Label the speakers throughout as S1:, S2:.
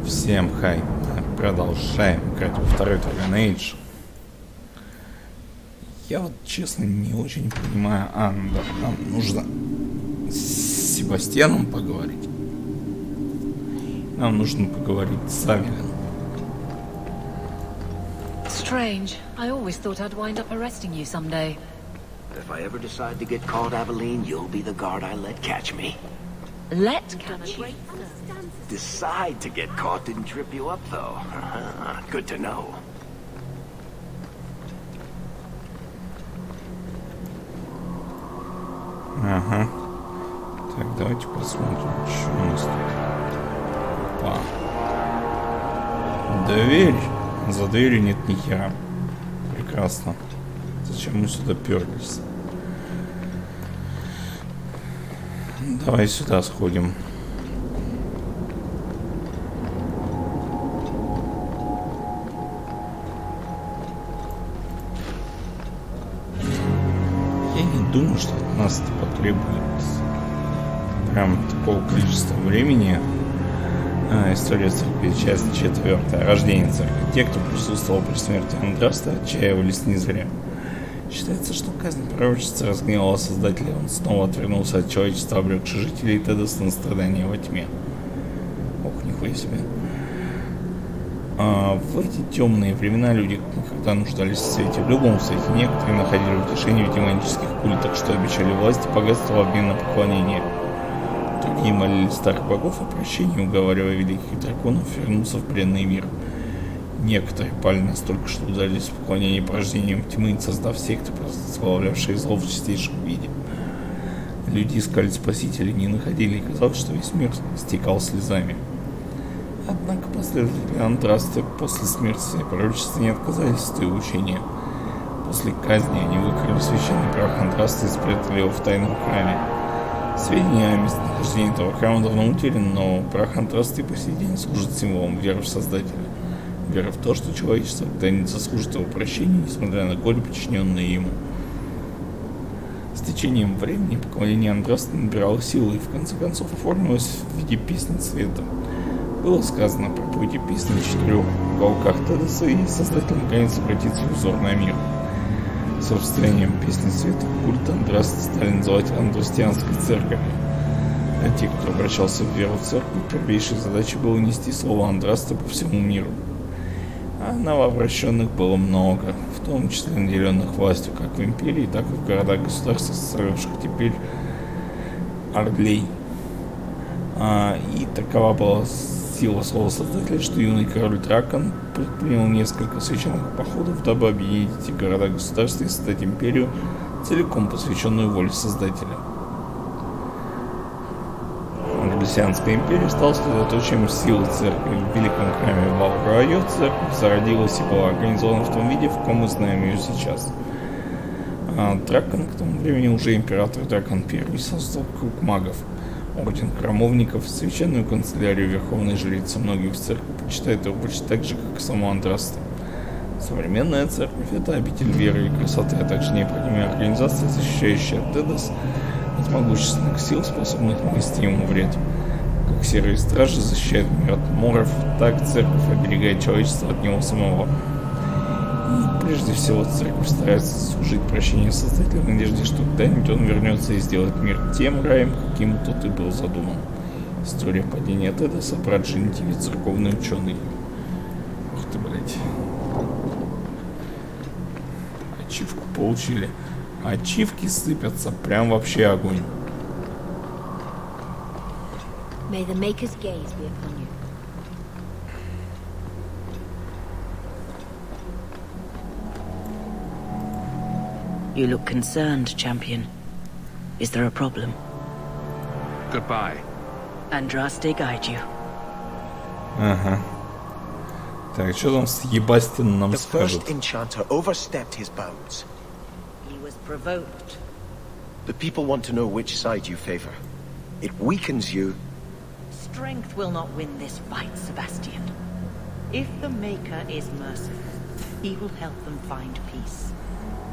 S1: Всем хай. Продолжаем играть во второй Dragon Age. Я вот честно не очень понимаю. Да, нам нужно с Себастьяном поговорить. Нам нужно поговорить с Авелем.
S2: Strange. I always thought I'd wind up arresting you someday.
S3: If I ever decide to get caught, Aveline, you'll be the guard I let catch me.
S2: Let catch you.
S3: Decide to get caught didn't trip you up, though. Good to know.
S1: Ага. Так, давайте посмотрим, что у нас тут. Опа. Дверь. За дверью нет ни хера. Прекрасно. Зачем мы сюда перлись? Давай сюда сходим. Я не думаю, что от нас это потребуется прям такого количества времени. История церкви, часть 4. Рождение церкви. Те, кто присутствовал при смерти Андраста, отчаивались не зря. Считается, что казнь пророчицы разгневала Создателя. Он снова отвернулся от человечества, обрекши жителей Тедоса на страдания во тьме. Ох, нихуя себе. В эти темные времена люди никогда нуждались в свете. В любом свете. Некоторые находили утешение в демонических культах, что обещали власть и богатство в обмен на поклонение. Другие молили старых богов о прощении, уговаривая великих драконов вернуться в бренный мир. Некоторые пали настолько, что удались в поклонении порождением тьмы, создав секты, прославлявшие зло в чистейшем виде. Люди искали спасителей, не находили, и казалось, что весь мир стекал слезами. Однако последователи Андраста после смерти своей пророчества не отказались от ее учения. После казни они выкрали священный прах Андраста и спрятали его в тайном храме. Сведения о местонахождении этого храма давно утеряны, но прах Андраста и по сей день служит символом веры в Создателя. Вера в то, что человечество когда-нибудь заслужит его прощения, несмотря на горе, причиненные ему. С течением времени поклонение Андраста набирало силу и в конце концов оформилось в виде песни цвета. Было сказано о проповеди песни в 4 уголках Тедоса, и Создатель наконец обратит свой взор на мир. С распространением песни света культ Андраста стали называть Андрастианской церковью. А те, кто обращался в веру в церковь, первейшей задачей было нести слово Андраста по всему миру. А новообращенных было много, в том числе наделенных властью как в империи, так и в городах-государствах, составивших теперь Ордлей. И такова была сила слова Создателя, что юный король Дракон предпринял несколько священных походов, дабы объединить эти города-государства и создать империю, целиком посвященную воле Создателя. Англосианская империя стала сосредоточием силы церкви. В великом храме Валрайо церковь зародилась и была организована в том виде, в каком мы знаем ее сейчас. Дракон к тому времени уже император Дракон I создал круг магов, орден храмовников, священную канцелярию верховной жрицы. Многие в церкви почитают его почти так же, как и саму Андраста. Современная церковь — это обитель веры и красоты, а также необходимая организация, защищающая Тедос от могущественных сил, способных нанести ему вред. Как серые стражи защищают мир от моров, так церковь оберегает человечество от него самого. И прежде всего церковь старается служить прощению Создателя в надежде, что когда-нибудь он вернется и сделает мир тем раем, каким тот и был задуман. История падения Тедоса, брат Женитиви, церковный ученый. Ух ты, блять. Ачивку получили. Ачивки сыпятся, прям вообще огонь.
S4: May the Maker's gaze be upon you.
S2: You look concerned, champion. Is there a problem?
S5: Goodbye.
S2: Andraste guide you.
S1: Ага. Так, что там с Ебастин нам
S3: The
S1: скажет?
S3: first enchanter overstepped his bounds.
S2: He was provoked.
S3: The people want to know which side you favor. It weakens you.
S2: Strength will not win this fight, Sebastian. If the Maker is merciful, he will help them find peace.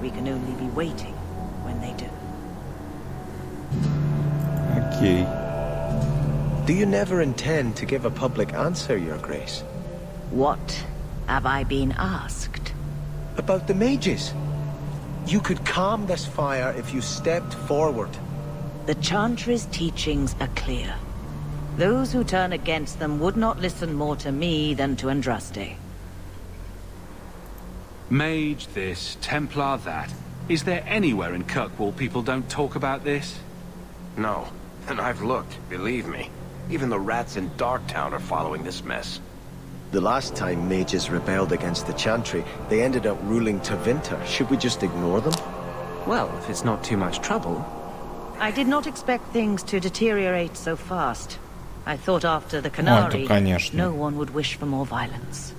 S2: We can only be waiting when they do.
S1: Окей.
S6: Do you never intend to give a public answer, Your Grace?
S2: What have I been asked?
S6: About the mages. You could calm this fire if you stepped forward.
S2: The Chantry's teachings are clear. Those who turn against them would not listen more to me than to Andraste.
S5: Mage this, Templar that. Is there anywhere in Kirkwall people don't talk about this?
S3: No. And I've looked, believe me. Even the rats in Darktown are following this mess.
S6: The last time mages rebelled against the Chantry, they ended up ruling Tevinter. Should we just ignore them?
S7: Well, if it's not too much trouble.
S2: I did not expect things to deteriorate so fast. I thought after the Canary,
S1: конечно.
S2: no one would wish for more violence.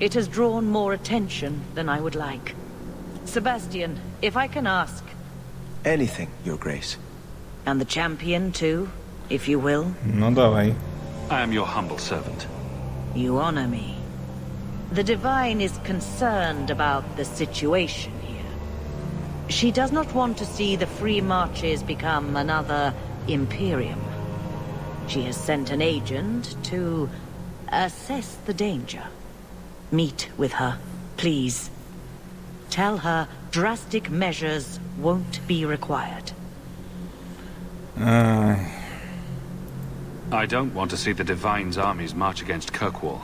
S2: It has drawn more attention than I would like. Sebastian, if I can ask...
S6: Anything, Your Grace.
S2: And the champion too, if you will.
S1: Ну давай.
S5: I am your humble servant.
S2: You honor me. The Divine is concerned about the situation here. She does not want to see the Free Marches become another Imperium. She has sent an agent to assess the danger. Meet with her, please. Tell her drastic measures won't be required.
S5: I don't want to see the Divine's armies march against Kirkwall.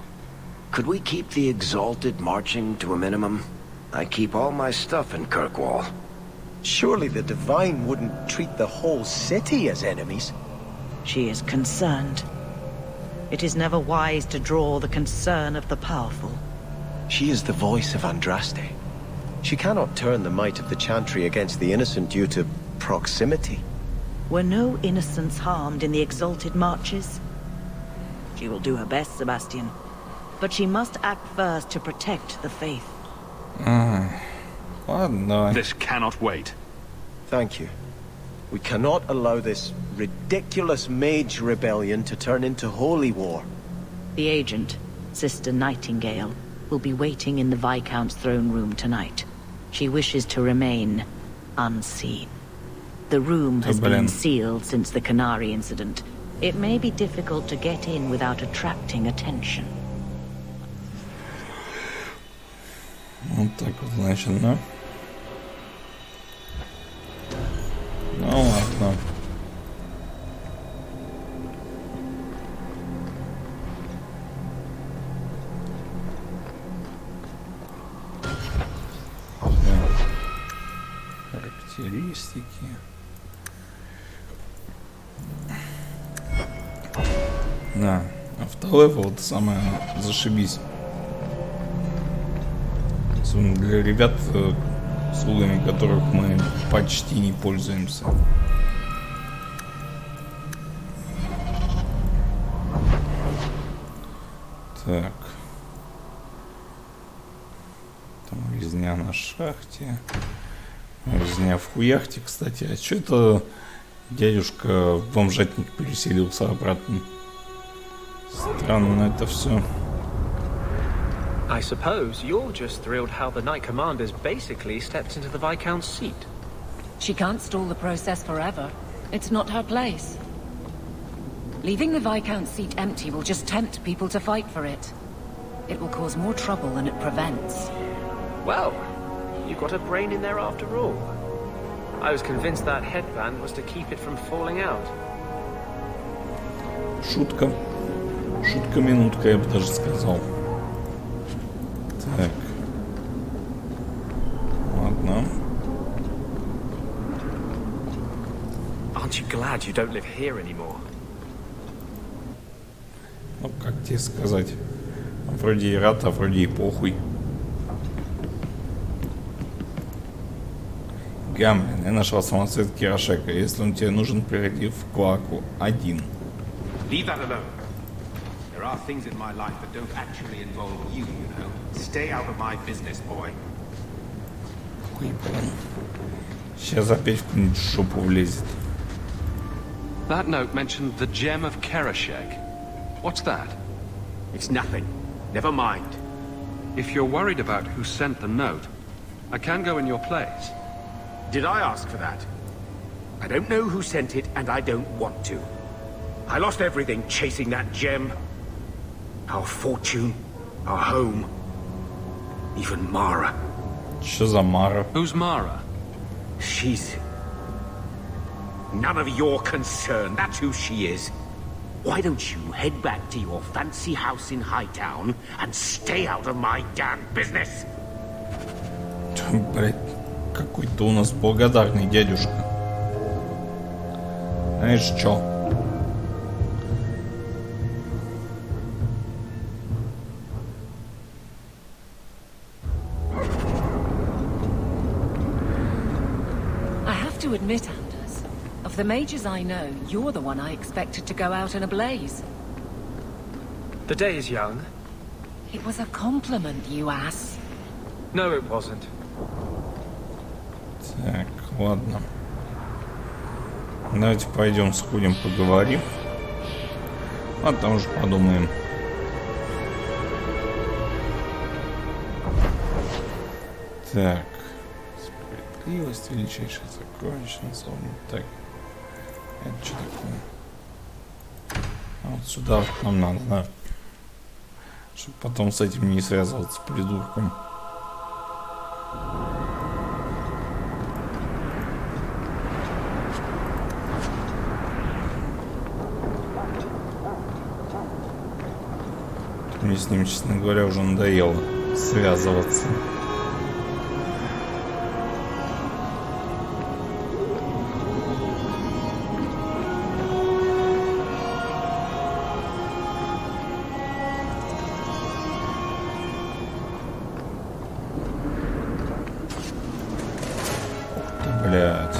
S3: Could we keep the Exalted marching to a minimum? I keep all my stuff in Kirkwall.
S6: Surely the Divine wouldn't treat the whole city as enemies.
S2: She is concerned. It is never wise to draw the concern of the powerful.
S6: She is the voice of Andraste. She cannot turn the might of the Chantry against the innocent due to proximity.
S2: Were no innocents harmed in the Exalted marches? She will do her best, Sebastian. But she must act first to protect the faith.
S1: Ладно, давай.
S5: This cannot wait.
S6: Thank you. We cannot allow this ridiculous mage rebellion to turn into holy war.
S2: The agent, Sister Nightingale, will be waiting in the Viscount's throne room tonight. She wishes to remain unseen. The room has been sealed since the Canary incident. It may be difficult to get in without attracting attention.
S1: Вот так вот, значит, да? Ну ладно. Характеристики. Да, автолевел вот самое зашибись. Особенно для ребят, слугами которых мы почти не пользуемся. Так. Там резня на шахте. Резня в хуяхте, кстати. А что это дядюшка в бомжатник переселился обратно? Странно это все.
S7: I suppose you're just thrilled how the Knight Commander's basically stepped into the Viscount's seat.
S8: She can't stall the process forever. It's not her place. Leaving the Viscount's seat empty will just tempt people to fight for it. It will cause more trouble than it prevents.
S7: Well, you've got a brain in there after all. I was convinced that headband was to keep it from falling out.
S1: Шутка. Шутка-минутка, я бы даже сказал. Так. Ладно.
S7: Aren't you glad you don't live here anymore?
S1: Ну, как тебе сказать? Вроде и рад, а вроде и похуй. Гамлин, я нашел самоцвет Кирошека. Если он тебе нужен, приходи в Клаку один.
S9: Leave that alone. There are things in my life that don't actually involve you, you know. Stay out of my business, boy.
S1: Ой, блин. Сейчас опять в какую-нибудь жопу влезет.
S5: That note mentioned the gem of Kerashek. What's that?
S9: It's nothing. Never mind.
S5: If you're worried about who sent the note, I can go in your place.
S9: Did I ask for that? I don't know who sent it, and I don't want to. I lost everything chasing that gem. Our fortune, our home, even Mara.
S1: Что за Мара?
S5: Who's Mara?
S9: She's none of your concern. That's who she is. Why don't you head back to your fancy house in Hightown and stay out of my damn business?
S1: Блять, какой-то у нас благодарный дядюшка. Знаешь чё?
S8: I have to admit, Anders, of the mages I know, you're the one I expected to go out in a blaze.
S7: The day is young.
S8: It was a compliment, you ass.
S7: No, it wasn't.
S1: Так, ладно. Давайте пойдем сходим, поговорим. А там уже подумаем. Так. Справедливость, величайшее сокровище на самом. Так. Это что такое? А вот сюда вот нам надо, да. Чтобы потом с этим не связываться, придурком. Мне с ним, честно говоря, уже надоело связываться. Ух ты, блядь.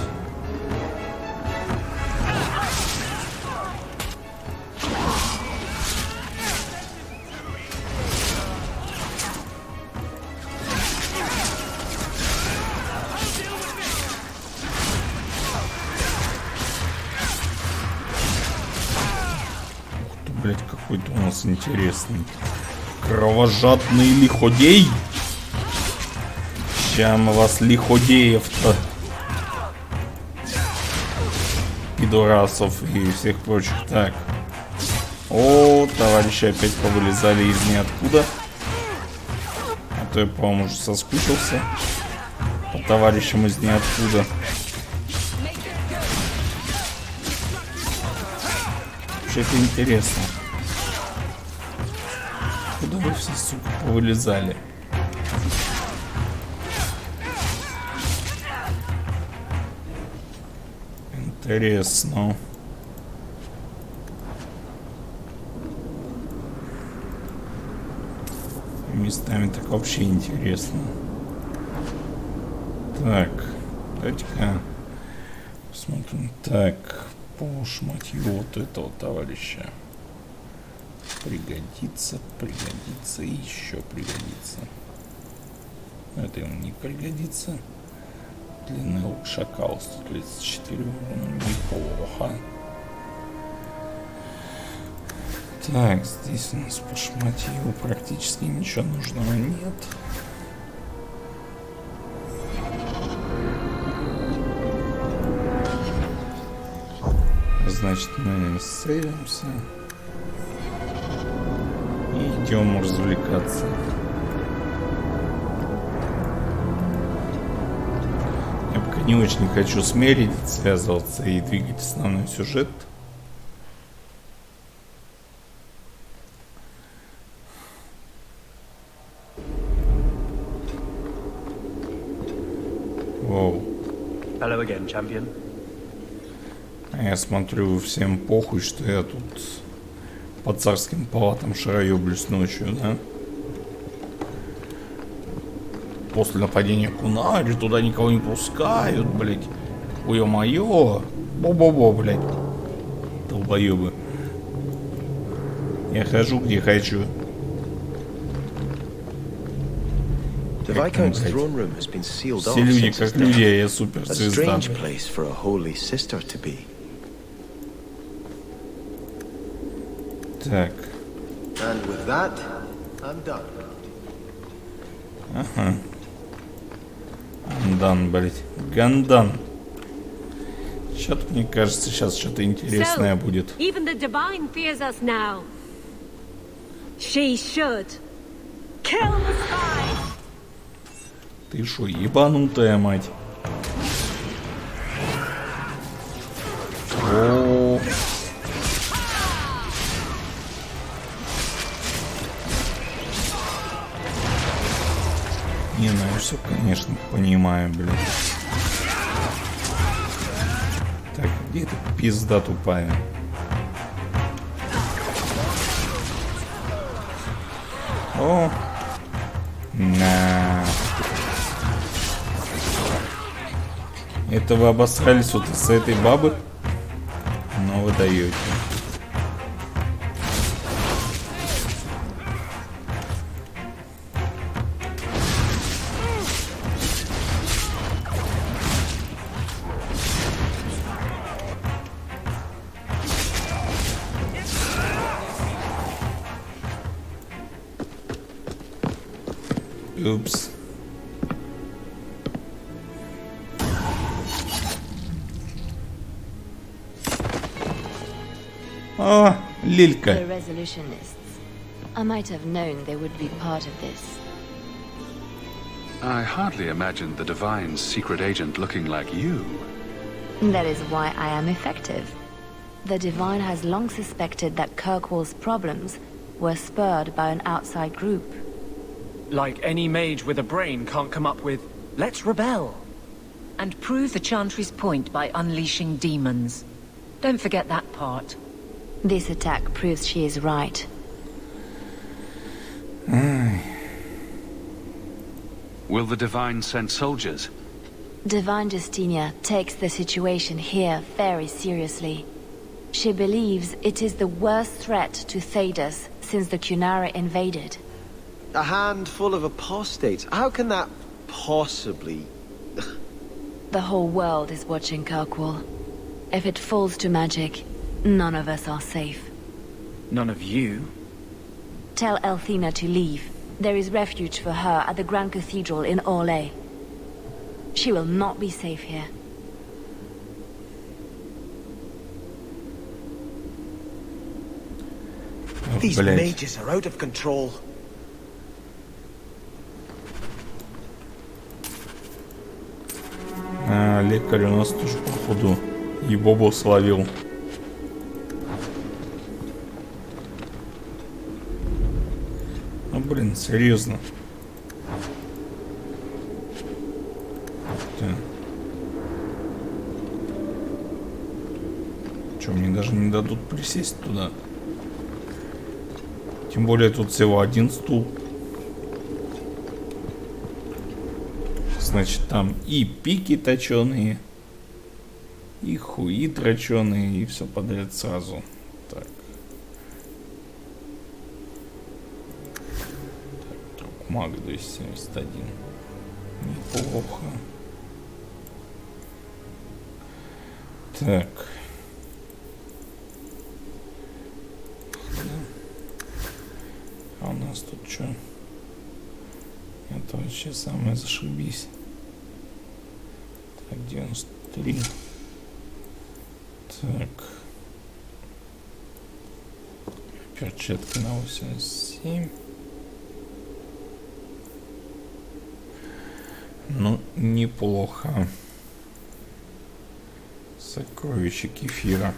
S1: Блять, какой-то у нас интересный. Кровожадный лиходей. Ща мы вас, лиходеев-то. Пидорасов и всех прочих. Так. О, товарищи опять повылезали из ниоткуда. А то я, по-моему, уже соскучился по товарищам из ниоткуда. Это интересно. Куда вы все, сука, повылезали? Интересно. Местами так вообще интересно. Так, давайте-ка посмотрим. Так. Пош, мать его, вот этого товарища. Пригодится, пригодится и еще пригодится. Это ему не пригодится. Длинный лук шакал, 134 урона, неплохо. Так, здесь у нас по шматью практически ничего нужного нет. Значит, мы сейвимся и идем развлекаться. Я пока не очень хочу с Мередит связываться и двигать основной сюжет. Воу.
S7: Hello again, champion.
S1: Я смотрю, всем похуй, что я тут по царским палатам шароеблюсь ночью, да? После нападения Кунари туда никого не пускают, блядь. Ой-ё-моё. Бо-бо-бо, блядь. Долбоёбы. Я хожу, где хочу.
S6: The Viscount's throne room has been sealed off
S1: Все люди
S6: since his
S1: как люди, а я
S6: death. A
S1: суперзвезда.
S6: strange place for a holy sister to be.
S1: Так.
S6: And with that, I'm done.
S1: Гандан, блять. Гандан. Что-то мне кажется, сейчас что-то интересное будет.
S4: Even the divine fears us now. She should kill the spy.
S1: Ты шо, ебанутая мать? О. Не, ну я все, конечно, понимаю, блин. Так, где эта пизда тупая? О! На. Это вы обосрались вот с этой бабы? Но вы даете. Упс. А, Лилька.
S10: The resolutionists. I might have known they would be part of this.
S5: I hardly imagined the Divine's secret agent looking like you.
S10: That is why I am effective. The Divine has long suspected that Kirkwall's problems were spurred by an outside group.
S7: Like any mage with a brain can't come up with, let's rebel.
S8: And prove the Chantry's point by unleashing demons. Don't forget that part.
S10: This attack proves she is right.
S5: Will the Divine send soldiers?
S10: Divine Justinia takes the situation here very seriously. She believes it is the worst threat to Thedas since the Cunara invaded.
S6: A handful of apostates. How can that possibly...
S10: The whole world is watching Kirkwall. If it falls to magic, none of us are safe.
S7: None of you?
S10: Tell Elthina to leave. There is refuge for her at the Grand Cathedral in Orlais. She will not be safe here.
S6: These mages are out of control.
S1: А, лекарь у нас тоже, походу, ебобу словил. Ну, блин, серьезно. Че, мне даже не дадут присесть туда? Тем более тут всего один стул. Значит, там и пики точеные, и хуи точеные, и все подряд сразу. Так. Друг маг 271. Неплохо. Так. А у нас тут что? Это вообще самое зашибись. Так, 93. Так. Перчатки на 87. Ну, неплохо. Сокровище кефира.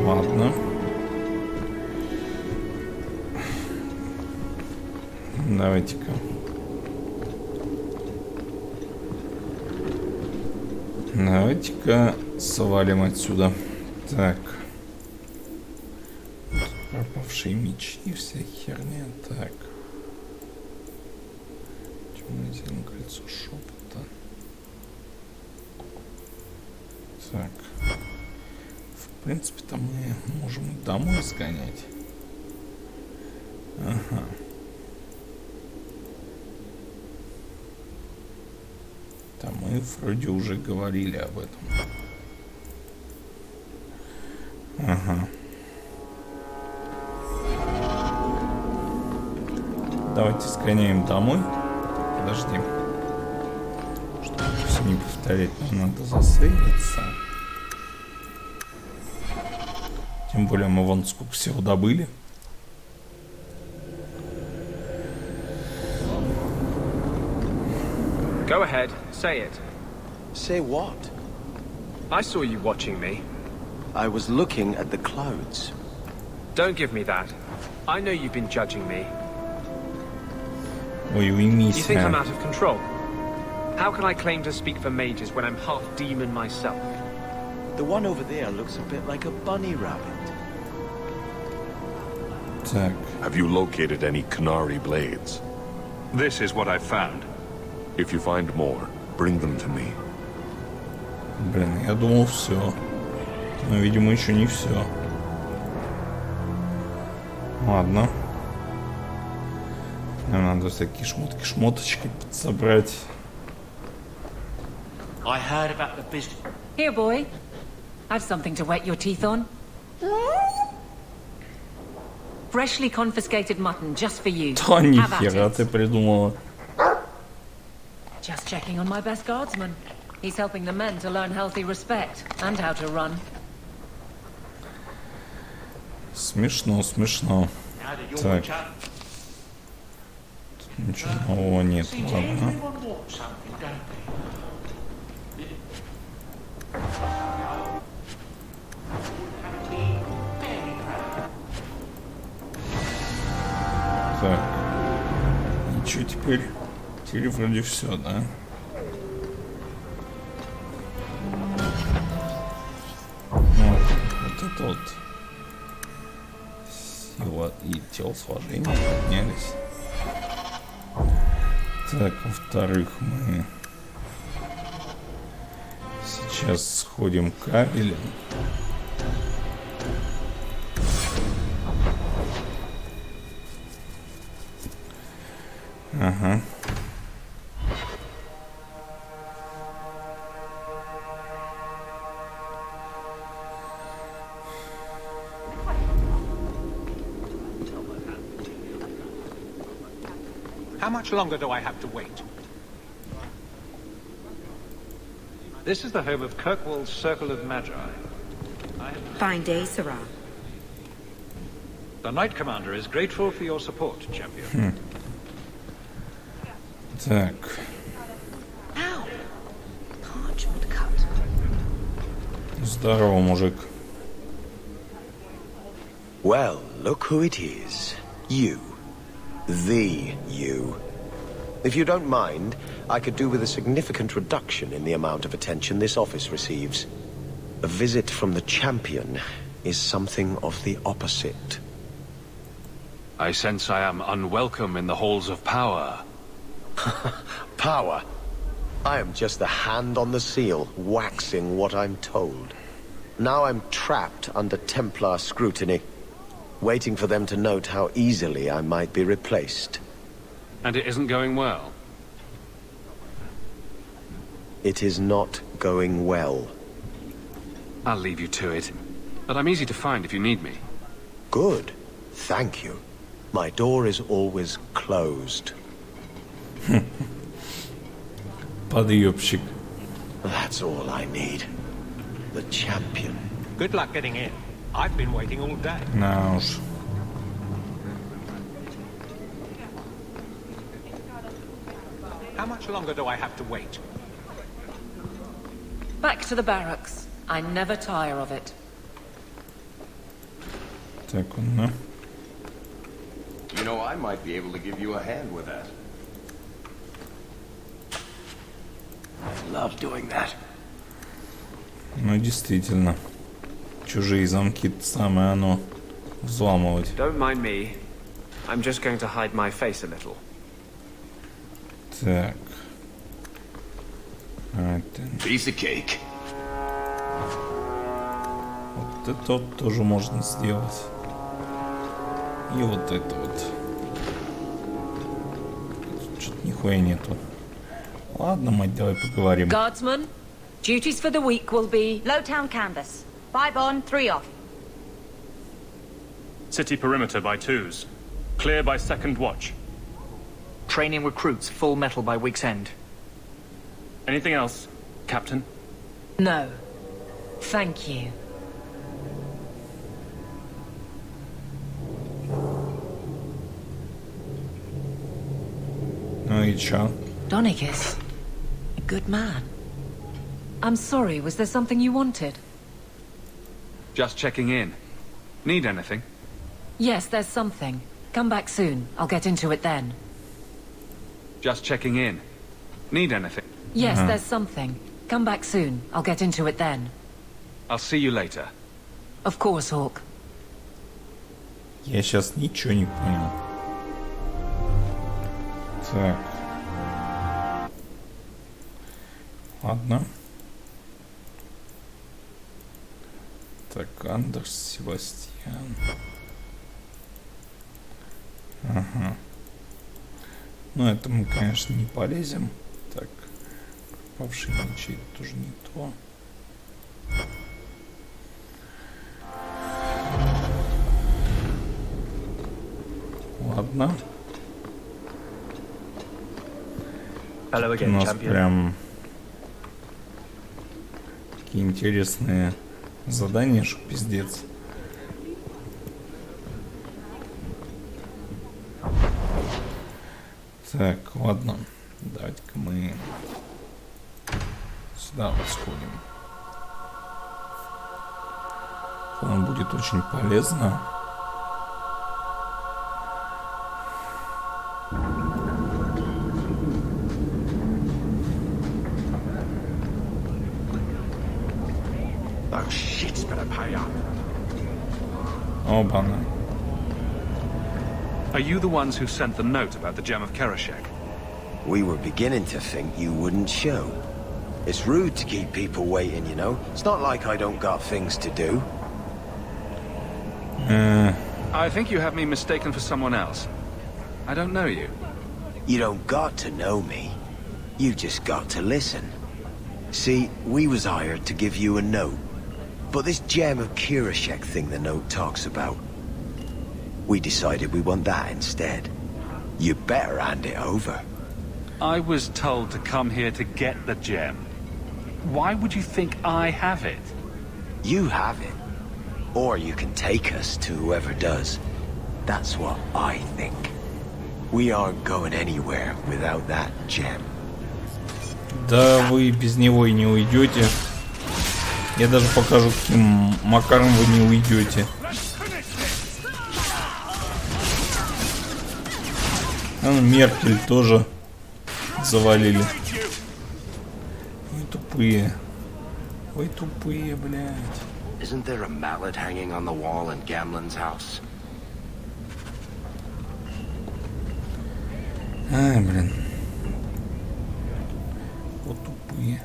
S1: Ладно. Давайте-ка. Давайте-ка свалим отсюда. Так. Пропавшие мечи, вся херня. Так. Темное зеленое кольцо шепота. Так. В принципе-то мы можем домой сгонять. Ага. Там мы вроде уже говорили об этом. Ага. Давайте сгоняем домой. Подожди. не повторять, но надо засейвиться. Тем более мы вон сколько всего добыли.
S7: Go ahead, say it.
S6: Say what?
S7: I saw you watching me.
S6: I was looking at the clouds.
S7: Don't give me that. I know you've been judging me.
S1: Ой, уймись.
S7: You think I'm out of control? How can I claim to speak for mages when I'm half demon myself?
S6: The one over there looks a bit like a bunny rabbit.
S1: Так.
S11: Have you located any Canary blades?
S5: This is what I've found.
S11: If you find more, bring them to me.
S1: Блин, я думал все. Но, видимо, еще не все. Ладно. Нам надо всякие шмотки-шмоточки подсобрать.
S9: I heard about the business.
S8: Here, boy. I've something to wet your teeth on. Freshly confiscated mutton just for you.
S1: Да
S8: Have at
S1: нихера
S8: it.
S1: ты придумала.
S8: Just checking on my best guardsman. He's helping the men to learn healthy respect and how to run.
S1: Смешно, смешно. Так. Тут ничего нового нет, ладно. Так. И что теперь? Теперь вроде все, да? Вот это вот. Сила и телосложение поднялись. Так, во-вторых, мы сейчас сходим кабелем. Ага.
S12: How much longer do I have to wait? This is the home of Kirkwall's Circle of Magi.
S13: Fine day, Sarah.
S12: The Knight Commander is grateful for your support, champion.
S1: Так.
S13: Ow! Parchment cut.
S1: Здорово, мужик.
S6: Well, look who it is. You. The you. If you don't mind, I could do with a significant reduction in the amount of attention this office receives. A visit from the champion is something of the opposite.
S5: I sense I am unwelcome in the halls of power.
S6: Power? I am just the hand on the seal, waxing what I'm told. Now I'm trapped under Templar scrutiny, waiting for them to note how easily I might be replaced.
S5: And it isn't going well?
S6: It is not going well.
S5: I'll leave you to it. But I'm easy to find if you need me.
S6: Good. Thank you. My door is always closed.
S1: Подъебщик.
S6: That's all I need. The champion.
S12: Good luck getting in. I've been waiting all day.
S1: На уж.
S12: How much longer do I have to wait?
S8: Back to the barracks. I never tire of it.
S1: Так, ну.
S3: You know, I might be able to give you a hand with that. I love doing that.
S1: Ну, действительно. Чужие замки — самое оно. Взламывать.
S7: Don't mind me. I'm just going to hide my face a little.
S1: Так. Это...
S3: Piece of cake.
S1: Вот это вот тоже можно сделать. И вот это вот. Что-то нихуя нету. Ладно, мать, давай поговорим.
S8: Guardsman, duties for the week will be...
S2: Lowtown canvas. 5 on, 3 off.
S14: City perimeter by 2s. Clear by second watch.
S7: Training recruits full metal by week's end.
S14: Anything else?
S5: Captain?
S8: No. Thank you.
S1: Ну и чё?
S8: Donicus, a good man. I'm sorry, was there something you wanted?
S5: Just checking in. Need anything?
S8: Yes, there's something. Come back soon. I'll get into it then.
S5: Just checking in. Need anything?
S8: Yes, there's something. Come back soon. I'll get into it then.
S5: I'll see you later.
S8: Of course, Hawk.
S1: Я сейчас ничего не понял. Так. Ладно. Так, Андерс, Себастьян. Ага. Ну, это мы, конечно, не полезем. Так. Пропавший мечей тоже не то. Ладно.
S7: Hello
S1: У
S7: again,
S1: нас
S7: champion.
S1: прям такие интересные задания, что пиздец. Так, ладно. Давайте-ка мы сюда вот сходим. Нам будет очень полезно.
S9: Oh, shit's better pay up.
S1: Оба-на.
S5: Are you the ones who sent the note about the gem of Kerashek?
S6: We were beginning to think you wouldn't show. It's rude to keep people waiting, you know? It's not like I don't got things to do.
S5: I think you have me mistaken for someone else. I don't know you.
S6: You don't got to know me. You just got to listen. See, we was hired to give you a note. But this gem of Kirashek thing the note talks about, we decided we want that instead. You better hand it over.
S5: I was told to come here to get the gem. Why would you think I have it?
S6: You have it. Or you can take us to whoever does. That's what I think. We aren't going anywhere without that gem.
S1: Да вы без него и не уйдете. Я даже покажу, каким макаром вы не уйдете. Меркель тоже завалили. Вы тупые. Вы тупые, блядь.
S3: Isn't there a mallet hanging on the wall in Gamlen's house?
S1: Ай, блин. Вот тупые.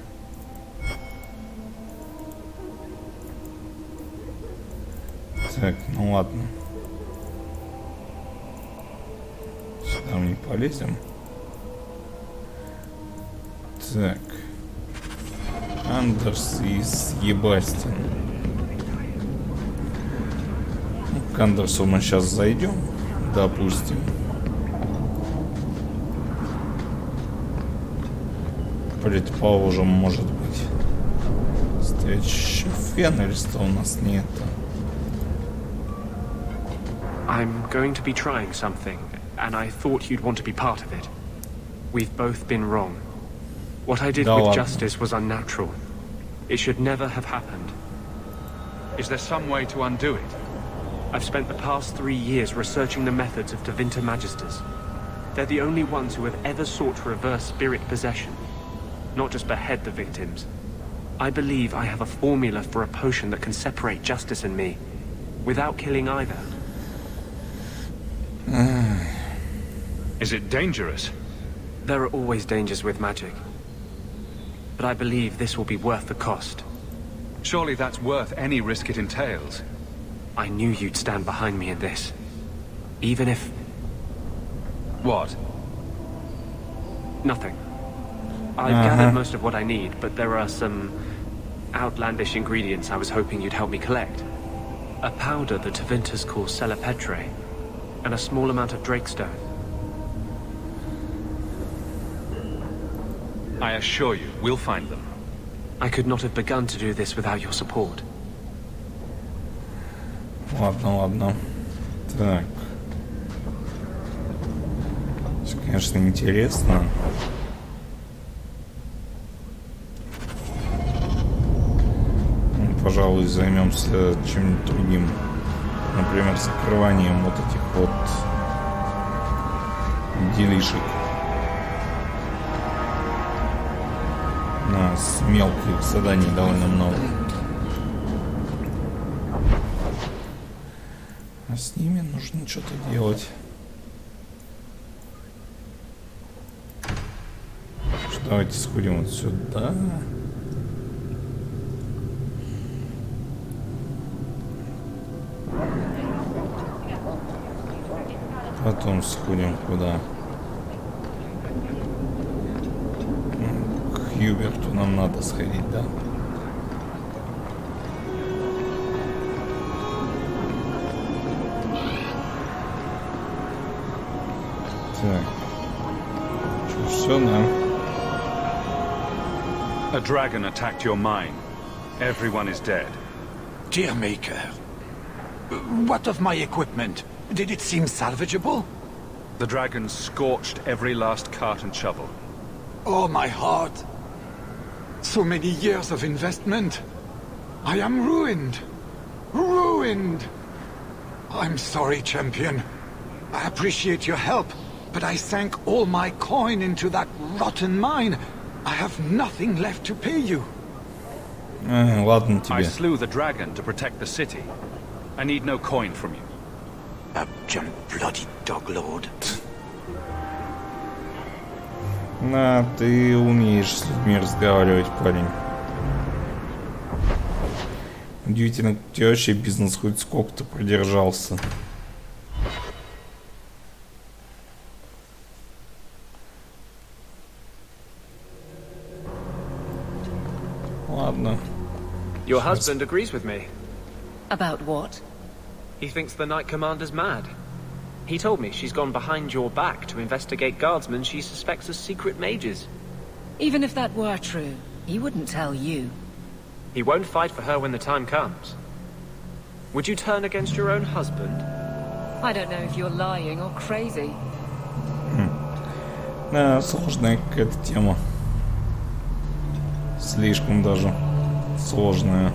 S1: Так, ну ладно. Сюда мы не полезем. Так. Андерс и Себастьян. Ну, к Андерсу мы сейчас зайдем, допустим. Предположим, может быть. Встреча Фенрис-то у нас нет.
S7: I'm going to be trying something, and I thought you'd want to be part of it. We've both been wrong. What I did with Justice was unnatural. It should never have happened.
S5: Is there some way to undo it?
S7: I've spent the past 3 years researching the methods of Tevinter Magisters. They're the only ones who have ever sought to reverse spirit possession, not just behead the victims. I believe I have a formula for a potion that can separate Justice and me, without killing either.
S5: Is it dangerous?
S7: There are always dangers with magic. But I believe this will be worth the cost.
S5: Surely that's worth any risk it entails.
S7: I knew you'd stand behind me in this. Even if...
S5: What?
S7: Nothing. I've gathered most of what I need, but there are some outlandish ingredients I was hoping you'd help me collect. A powder the Tevinters call Celepetre, and a small amount of Drakestone.
S5: I assure you, we'll find them.
S7: I could not have begun to do this without your support.
S1: Ладно, ладно. Так. Все, конечно, интересно. Пожалуй, займемся чем-нибудь другим. Например, закрыванием вот этих вот делишек. У нас мелких заданий довольно много. А с ними нужно что-то делать. Давайте сходим вот сюда. Потом сходим куда? К Хьюберту нам надо сходить, да? Так. Что, все, да?
S5: A dragon attacked your mine. Everyone is dead.
S15: Dear Maker, what of my equipment? Did it seem salvageable?
S5: The dragon scorched every last cart and shovel.
S15: Oh, my heart. So many years of investment. I am ruined. Ruined. I'm sorry, champion. I appreciate your help, but I sank all my coin into that rotten mine. I have nothing left to pay you.
S1: Ладно тебе.
S5: I slew the dragon to protect the city. I need no coin from you.
S15: Abject bloody dog lord.
S1: На, ты умеешь с людьми разговаривать, парень. Удивительно, у тебя вообще бизнес хоть сколько-то продержался. Ладно.
S7: Your husband agrees with me.
S8: About what?
S7: He thinks the Knight Commander's mad. He told me she's gone behind your back to investigate guardsmen she suspects as secret mages.
S8: Even if that were true, he wouldn't tell you.
S7: He won't fight for her when the time comes. Would you turn against your own husband?
S8: I don't know if you're lying or crazy.
S1: Да, сложная какая-то тема. Слишком даже сложная.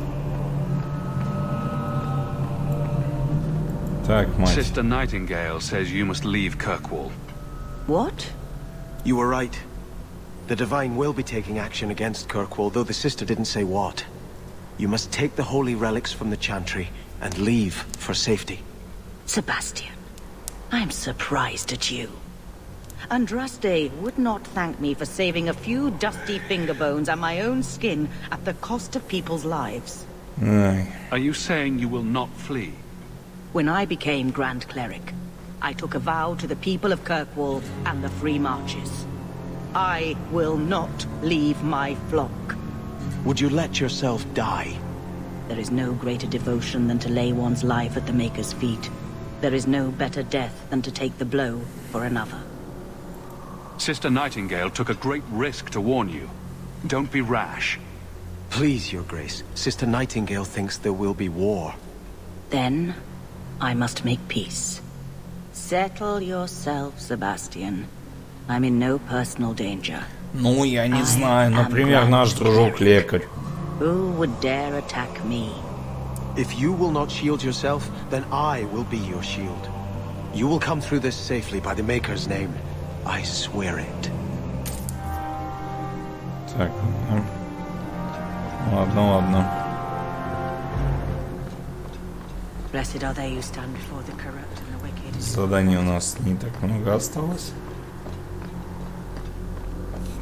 S1: Так, мать.
S5: Sister Nightingale says you must leave Kirkwall.
S2: What?
S6: You were right. The Divine will be taking action against Kirkwall, though the sister didn't say what. You must take the holy relics from the Chantry and leave for safety.
S2: Sebastian, I'm surprised at you. Andraste would not thank me for saving a few dusty finger bones and my own skin at the cost of people's lives.
S5: Are you saying you will not flee?
S2: When I became Grand Cleric, I took a vow to the people of Kirkwall and the Free Marches. I will not leave my flock.
S6: Would you let yourself die?
S2: There is no greater devotion than to lay one's life at the Maker's feet. There is no better death than to take the blow for another.
S5: Sister Nightingale took a great risk to warn you. Don't be rash.
S6: Please, Your Grace. Sister Nightingale thinks there will be war.
S2: Then, I must make peace. Settle yourself, Sebastian. I'm in no personal danger.
S1: Ну, я не знаю. Например, наш дружок-лекарь.
S2: Who would dare attack me?
S6: If you will not shield yourself, then I will be your shield. You will come through this safely by the Maker's name. I swear it.
S1: Так, ладно, ладно.
S2: Blessed are they who stand before the corrupt and the wicked.
S1: Заданий у нас не так много осталось.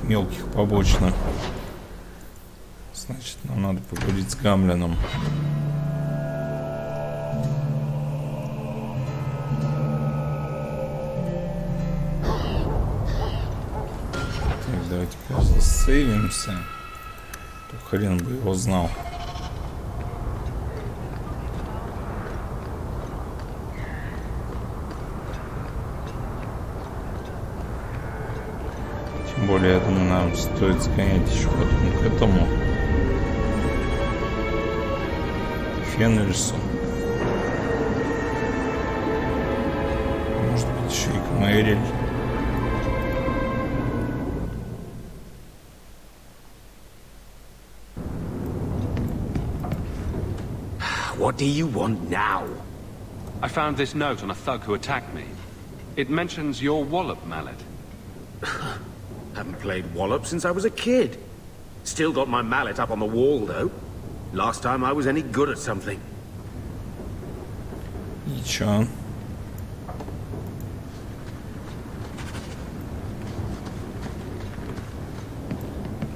S1: Мелких побочных. Значит, нам надо поговорить с Гамлином. Так, давайте-ка засейвимся. То хрен бы его знал. Тем более, я думаю, нам стоит сгонять еще потом к этому. Фенрису. Может быть, еще и к Мэриль.
S9: What do you want now?
S5: I found this note on a thug who attacked me. It mentions your wallop mallet.
S9: Haven't played wallop since I was a kid. Still got my mallet up on the wall, though. Last time I was any good at something.
S1: Ничего.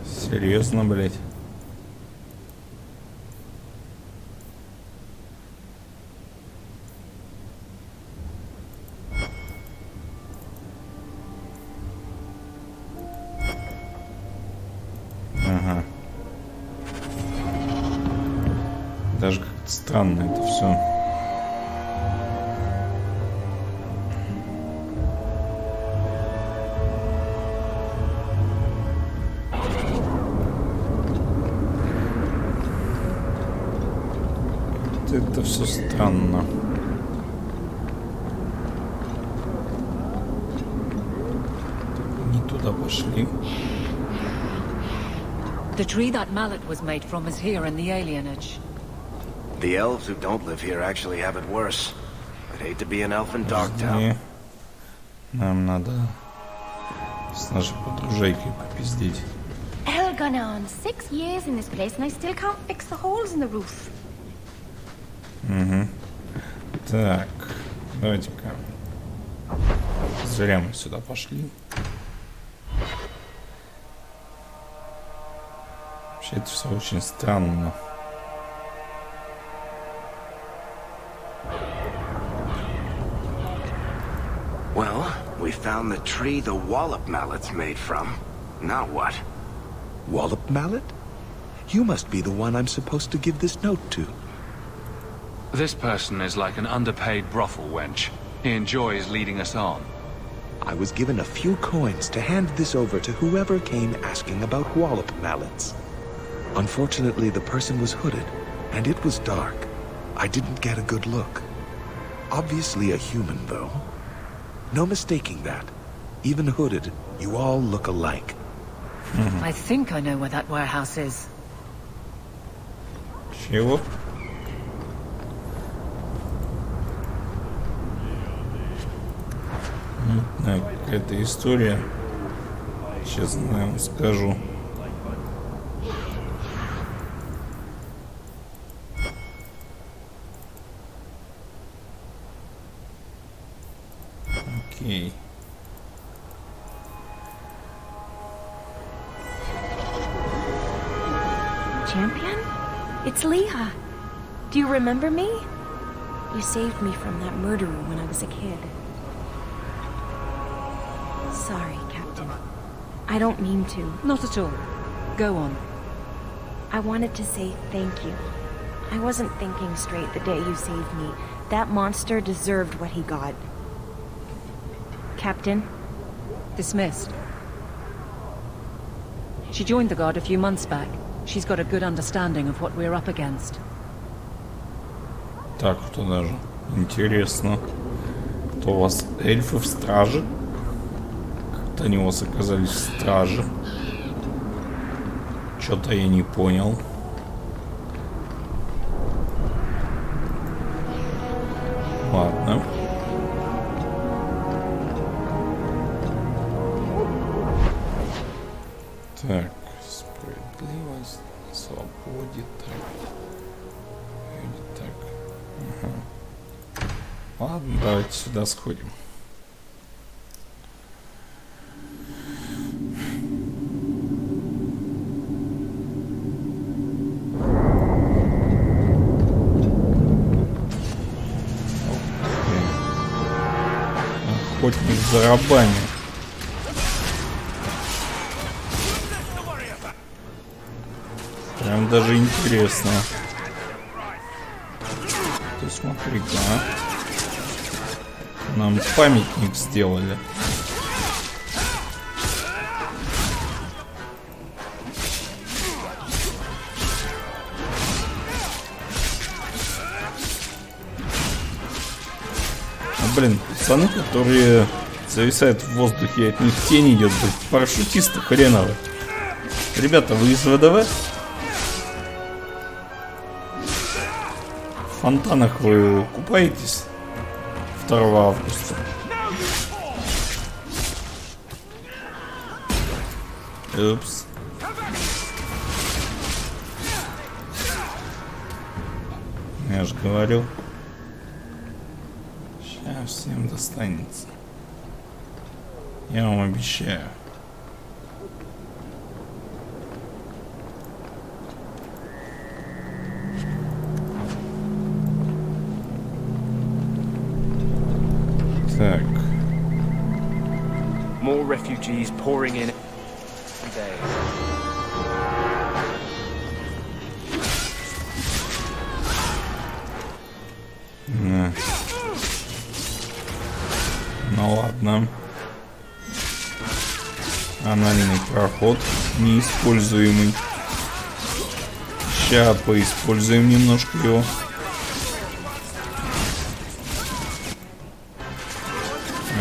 S1: Серьезно, блять. Ага. Даже как-то странно это все. Это все странно. Не туда пошли.
S8: The tree that mallet was made from is here in the alienage.
S3: The elves who don't live here actually have it worse. I'd hate to be an elf in Darktown.
S1: Нам надо с нашей подружейкой попиздеть.
S16: Elganon, 6 years in this place and I still can't fix the holes in the roof.
S1: Угу. Так, давайте-ка. Зря мы сюда пошли. Вообще это все очень странно.
S3: Well, we found the tree the wallop mallet's made from. Now what?
S17: Wallop mallet? You must be the one I'm supposed to give this note to.
S5: This person is like an underpaid brothel wench. He enjoys leading us on.
S17: I was given a few coins to hand this over to whoever came asking about wallop mallets. Unfortunately, the person was hooded, and it was dark. I didn't get a good look. Obviously a human, though. No mistaking that. Even hooded, you all look alike.
S8: I think I know where that warehouse is.
S1: Чего? Какая-то история. Честно я вам скажу. Окей.
S16: Champion? It's Leah. Do you remember me? You saved me from that murderer when I was a kid. Sorry, Captain. I don't mean to.
S8: Not at all. Go on.
S16: I wanted to say thank you. I wasn't thinking straight the day you saved me. That monster deserved what he got. Captain?
S8: Dismissed. She joined the Guard a few months back. She's got a good understanding of what we're up against.
S1: Так, что даже интересно. То у вас эльфы в страже? Как-то они у вас оказались в страже. Что-то я не понял. Ладно. Так, справедливость, свободе, так. Или так. Ага. Ладно, давайте сюда сходим. Охотник за рабами. Прям даже интересно. Ты смотри-ка, нам памятник сделали. Блин, пацаны, которые зависают в воздухе, от них тень идет, блин, парашютисты хреновы. Ребята, вы из ВДВ? В фонтанах вы купаетесь 2 августа? Упс. Я же говорил. Сейчас всем достанется. Я вам обещаю. Так.
S7: More refugees pouring in every day.
S1: Ну ладно. Анальный проход неиспользуемый. Сейчас поиспользуем немножко его.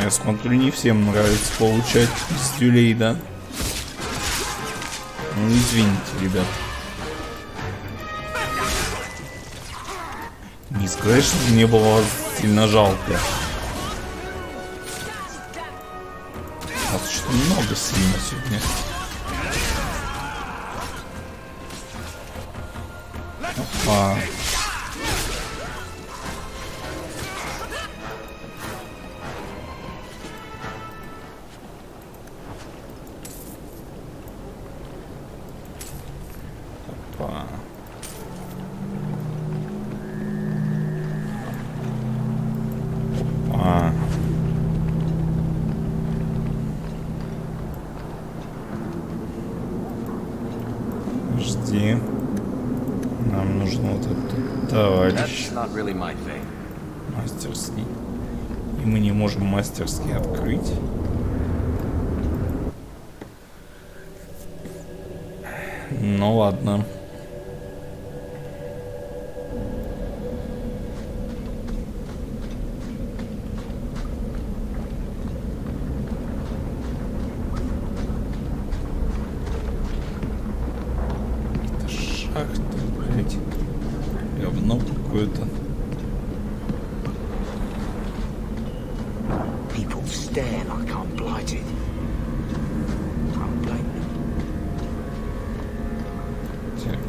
S1: Я смотрю, не всем нравится получать пиздюлей, да? Ну извините, ребят. Не сказать, что мне было сильно жалко. А что много сильно сегодня. Опа. Опа. Опа. Жди. Нам нужен вот этот товарищ. Мастерский. И мы не можем мастерский открыть. Ну ладно. Говно какое-то.
S9: People stare like I'm blighted. I'm blighted.
S1: Так.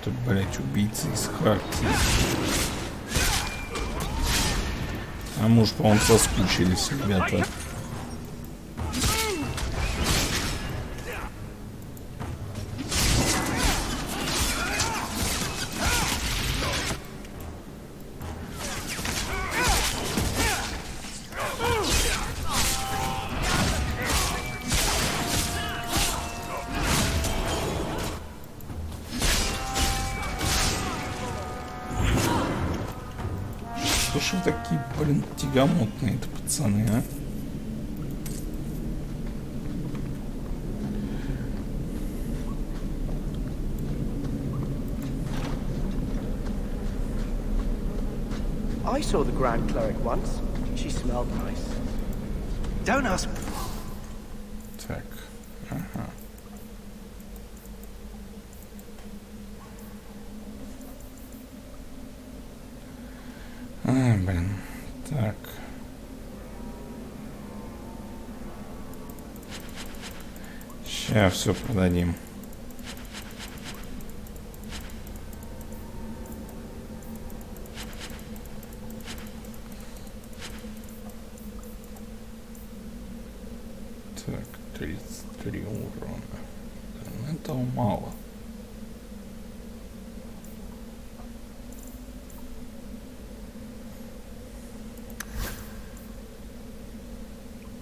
S1: Тут, блять, убийцы из Харки. А мы уж, по-моему, соскучились, ребята. Что ж вы такие, блин, тягомотные-то, пацаны, а?
S18: I saw the Grand Cleric once. She smelled nice. Don't ask.
S1: Так, ага. Ай, блин, так. Сейчас все продадим. Так, 33 урона. Этого мало.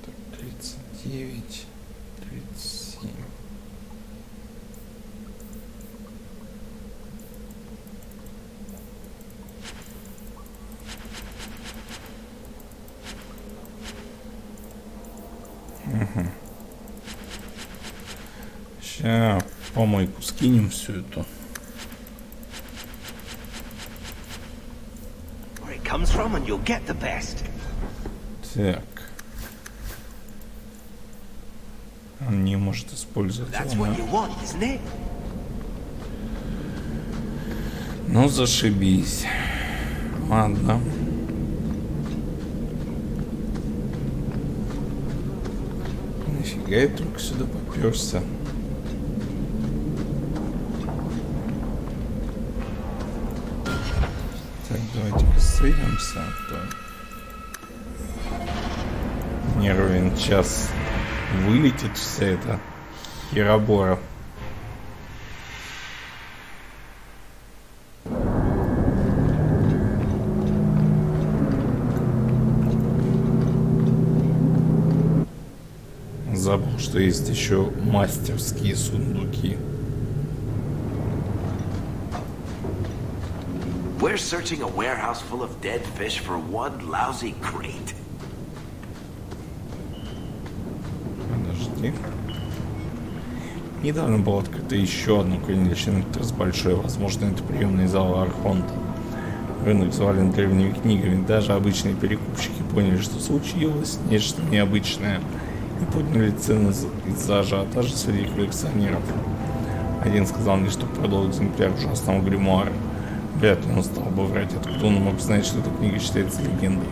S1: Так, 39, 37. Угу. Сейчас в помойку скинем всю эту.
S9: Great comes from and you'll get the best.
S1: Так. Он не может использовать его. Ну, зашибись. Ладно. Нафига я только сюда попёрся? Так, давайте-ка сойдемся. Не ровен час вылетит вся эта херобора. Забыл, что есть еще мастерские сундуки.
S19: We're searching a warehouse full of dead fish for one lousy crate.
S1: Подожди. Недавно было открыто еще одно хранилище с большой, возможно, это приемный зал Архонта. Рынок завален древними книгами. Даже обычные перекупщики поняли, что случилось нечто необычное, и подняли цены из-за ажиотажа среди коллекционеров. Один сказал мне, что продал экземпляр ужасного гримуара. Вряд ли он стал бы врать, откуда он мог знать, что эта книга считается легендой.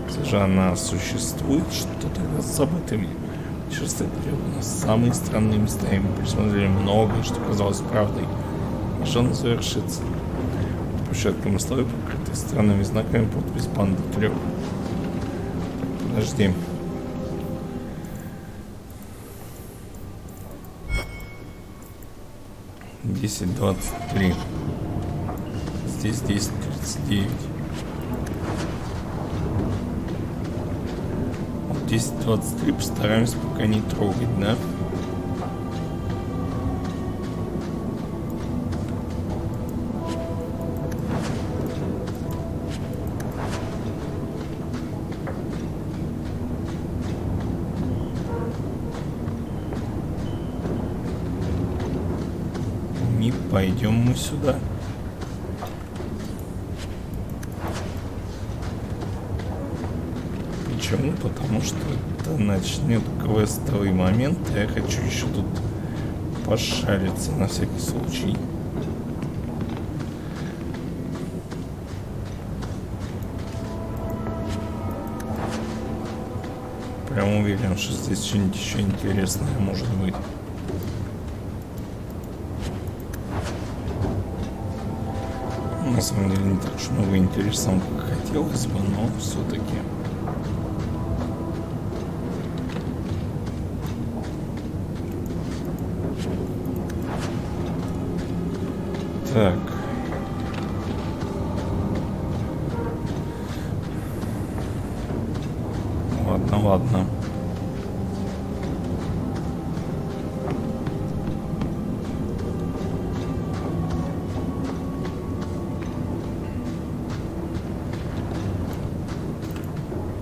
S1: Если же она существует, что тогда с забытыми? Путешествие привело нас в самые странные места, и мы присмотрели многое, что казалось правдой. И что оно завершится? Площадка мостовой, покрытая странными знаками, подпись банды 3. Подожди. Десять 23. Здесь 10:39. 10:23 постараемся пока не трогать, да? Не пойдем мы сюда. Почему? Потому что это начнет квестовый момент, и я хочу еще тут пошариться на всякий случай. Прям уверен, что здесь что-нибудь еще интересное может быть. На самом деле не так уж много интересного, как хотелось бы, но все-таки. Так. Ладно, ладно.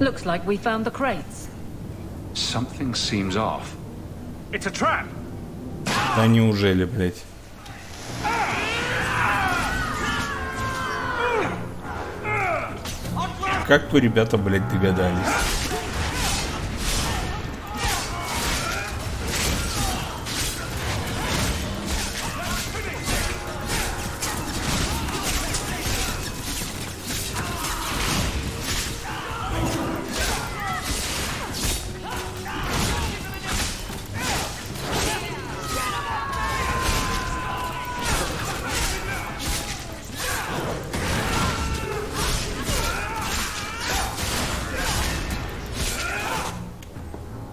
S8: Looks like we found the crates.
S5: Something seems off. It's a trap.
S1: Да неужели, блядь? Как вы, ребята, блядь, догадались?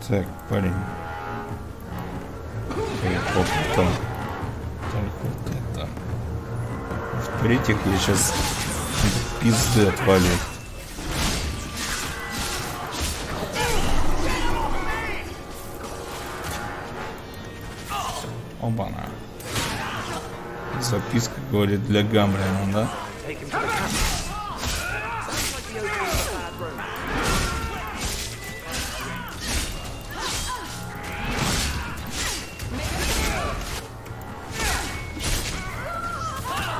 S1: Так, парень. Так, вот это. Так, вот это. В-третьих, я сейчас пизды отвалю. Оба-на. Записка, говорит, для Гамлина, да?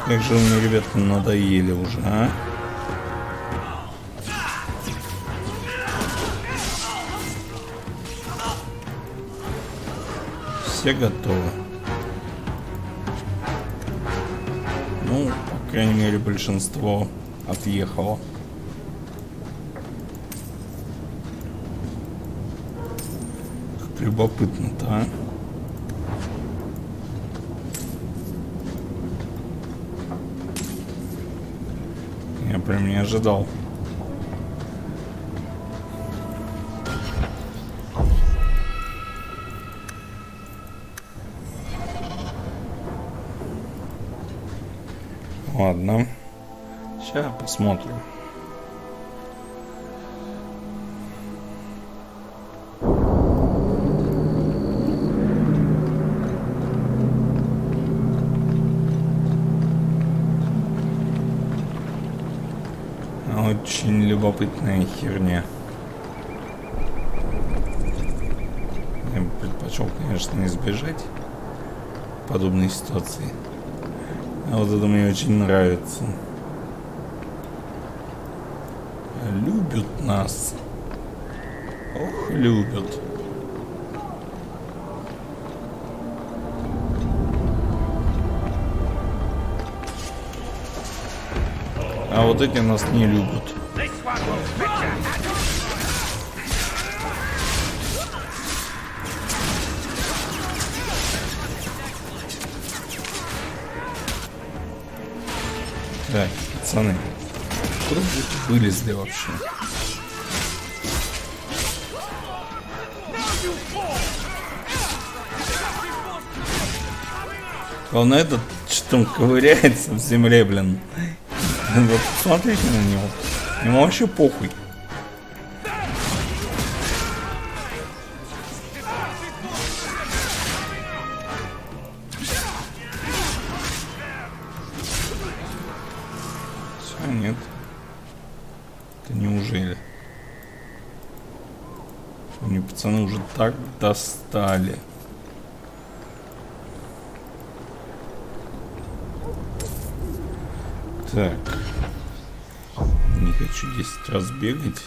S1: Как же вы мне, ребятки, надоели уже, а? все готовы. Ну, по крайней мере, большинство отъехало. Как любопытно-то, а? Я прям не ожидал. Ладно. Сейчас посмотрим. Очень любопытная херня. Я бы предпочел, конечно, избежать подобной ситуации. А вот это мне очень нравится. Любят нас. Ох, любят. А вот эти нас не любят. Так, пацаны, куда вы вылезли вообще? Главное, этот что он ковыряется в земле, блин. Вот смотрите на него. Ему вообще похуй. Все, нет. Это неужели? Они, пацаны, уже так достали. Так. Не хочу 10 раз бегать.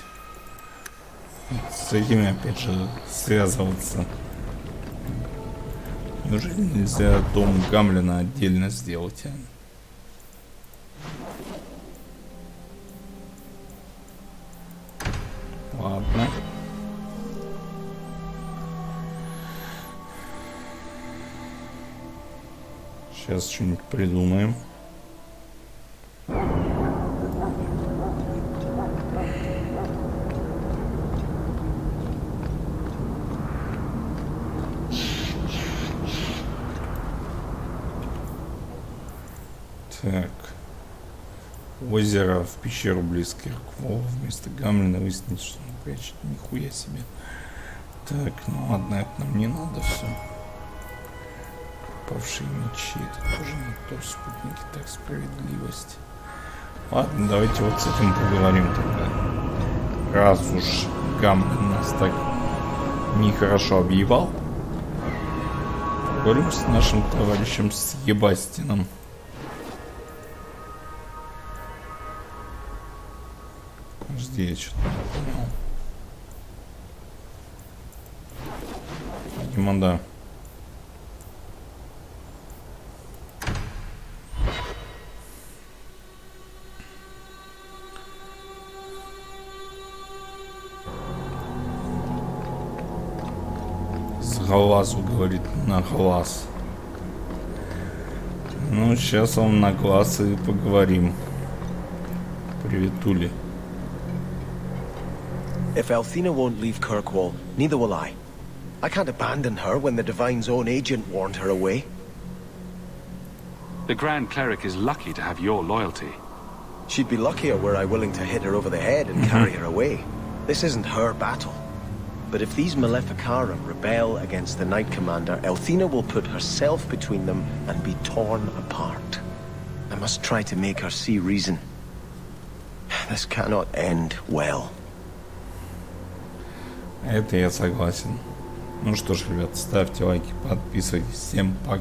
S1: С этими опять же связываться. Неужели нельзя дом Гамлина отдельно сделать? Ладно. Сейчас что-нибудь придумаем. Так. Озеро в пещеру близ Кирквола. Вместо Гамлина выяснится, что он прячет. Нихуя себе. Так, ну ладно, это нам не надо все. Павшие мечи. Это тоже не то. Спутники. Так, справедливость. Ладно, давайте вот с этим поговорим тогда. Раз уж Гамлин нас так нехорошо объебал. Поговорим с нашим товарищем Себастином. Подожди, я что-то не понял. Видимо, да. С глазу, говорит, на глаз. Ну, сейчас он на глаз и поговорим. Привет, Тули.
S6: If Althena won't leave Kirkwall, neither will I. I can't abandon her when the Divine's own agent warned her away.
S5: The Grand Cleric is lucky to have your loyalty.
S6: She'd be luckier were I willing to hit her over the head and carry her away. This isn't her battle. But if these Maleficarum rebel against the Knight Commander, Althena will put herself between them and be torn apart. I must try to make her see reason. This cannot end well.
S1: Это я согласен. Ну что ж, ребят, ставьте лайки, подписывайтесь. Всем пока.